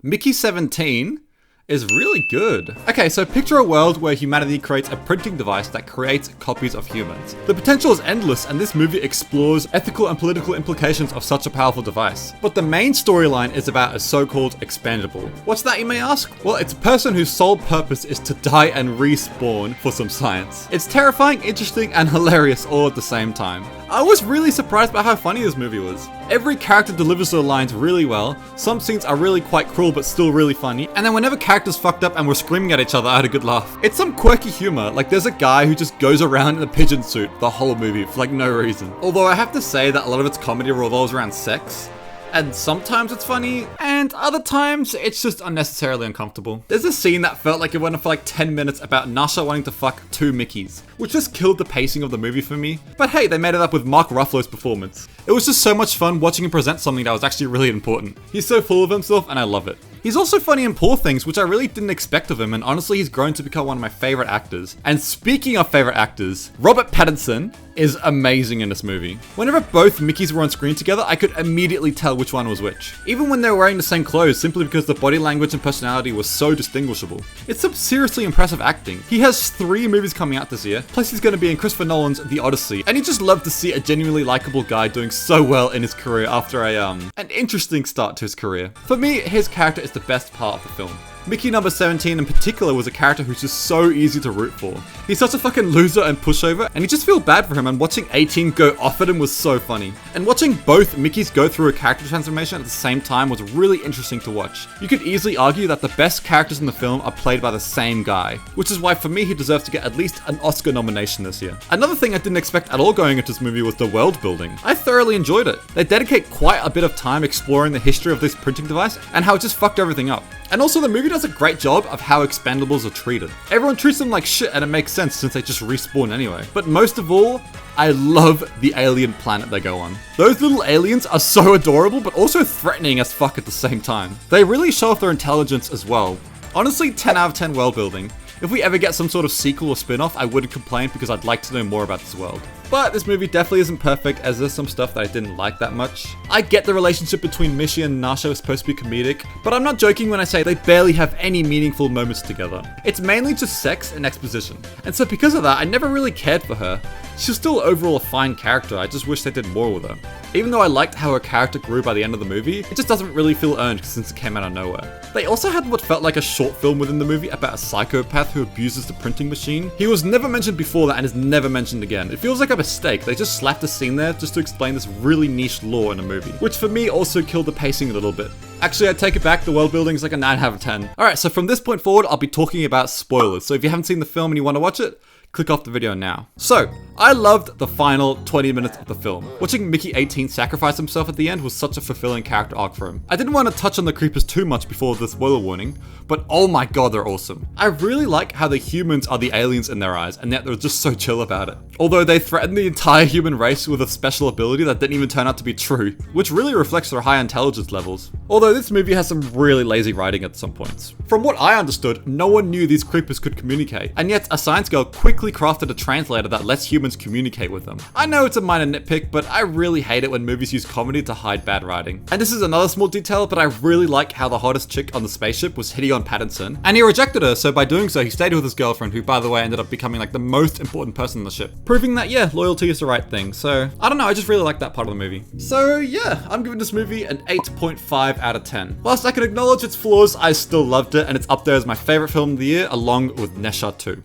Mickey 17 is really good. Okay, so picture a world where humanity creates a printing device that creates copies of humans. The potential is endless, and this movie explores ethical and political implications of such a powerful device. But the main storyline is about a so-called expandable. What's that, you may ask? Well, it's a person whose sole purpose is to die and respawn for some science. It's terrifying, interesting, and hilarious all at the same time. I was really surprised by how funny this movie was. Every character delivers their lines really well, some scenes are really quite cruel but still really funny, and then whenever characters fucked up and were screaming at each other, I had a good laugh. It's some quirky humor, like there's a guy who just goes around in a pigeon suit the whole movie for like no reason. Although I have to say that a lot of its comedy revolves around sex, and sometimes it's funny, and other times it's just unnecessarily uncomfortable. There's a scene that felt like it went on for like 10 minutes about Nasha wanting to fuck 2 Mickeys, which just killed the pacing of the movie for me. But hey, they made it up with Mark Ruffalo's performance. It was just so much fun watching him present something that was actually really important. He's so full of himself and I love it. He's also funny in Poor Things, which I really didn't expect of him, and honestly he's grown to become one of my favorite actors. And speaking of favorite actors, Robert Pattinson is amazing in this movie. Whenever both Mickeys were on screen together, I could immediately tell which one was which. Even when they were wearing the same clothes, simply because the body language and personality was so distinguishable. It's some seriously impressive acting. He has 3 movies coming out this year, plus he's going to be in Christopher Nolan's The Odyssey, and you just love to see a genuinely likable guy doing so well in his career after an interesting start to his career. For me, his character is the best part of the film. Mickey number 17 in particular was a character who's just so easy to root for. He's such a fucking loser and pushover, and you just feel bad for him, and watching 18 go off at him was so funny. And watching both Mickeys go through a character transformation at the same time was really interesting to watch. You could easily argue that the best characters in the film are played by the same guy, which is why for me he deserves to get at least an Oscar nomination this year. Another thing I didn't expect at all going into this movie was the world building. I thoroughly enjoyed it. They dedicate quite a bit of time exploring the history of this printing device and how it just fucked everything up. And also the movie does a great job of how expendables are treated. Everyone treats them like shit, and it makes sense since they just respawn anyway. But most of all, I love the alien planet they go on. Those little aliens are so adorable, but also threatening as fuck at the same time. They really show off their intelligence as well. Honestly, 10 out of 10 world building. If we ever get some sort of sequel or spin-off, I wouldn't complain because I'd like to know more about this world. But this movie definitely isn't perfect, as there's some stuff that I didn't like that much. I get the relationship between Mishi and Nasha is supposed to be comedic, but I'm not joking when I say they barely have any meaningful moments together. It's mainly just sex and exposition. And so because of that, I never really cared for her. She's still overall a fine character, I just wish they did more with her. Even though I liked how her character grew by the end of the movie, it just doesn't really feel earned since it came out of nowhere. They also had what felt like a short film within the movie about a psychopath who abuses the printing machine. He was never mentioned before that and is never mentioned again. It feels like a mistake. They just slapped a scene there just to explain this really niche lore in a movie, which for me also killed the pacing a little bit. Actually, I take it back, the world building is like a 9 out of 10. Alright, so from this point forward, I'll be talking about spoilers. So if you haven't seen the film and you want to watch it, click off the video now. So, I loved the final 20 minutes of the film. Watching Mickey 18 sacrifice himself at the end was such a fulfilling character arc for him. I didn't want to touch on the creepers too much before the spoiler warning, but oh my god, they're awesome. I really like how the humans are the aliens in their eyes, and yet they're just so chill about it. Although they threaten the entire human race with a special ability that didn't even turn out to be true, which really reflects their high intelligence levels. Although this movie has some really lazy writing at some points. From what I understood, no one knew these creepers could communicate, and yet a science girl quickly crafted a translator that lets humans communicate with them. I know it's a minor nitpick, but I really hate it when movies use comedy to hide bad writing. And this is another small detail, but I really like how the hottest chick on the spaceship was hitting on Pattinson, and he rejected her, so by doing so he stayed with his girlfriend, who by the way ended up becoming like the most important person on the ship. Proving that yeah, loyalty is the right thing. So I don't know, I just really like that part of the movie. So yeah, I'm giving this movie an 8.5 out of 10. Whilst I can acknowledge its flaws, I still loved it, and it's up there as my favorite film of the year, along with Nesha 2.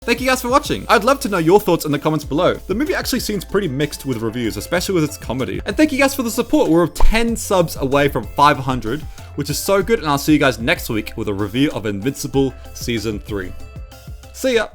Thank you guys for watching. I'd love to know your thoughts in the comments below. The movie actually seems pretty mixed with reviews, especially with its comedy. And thank you guys for the support. We're 10 subs away from 500, which is so good, and I'll see you guys next week with a review of Invincible Season 3. See ya!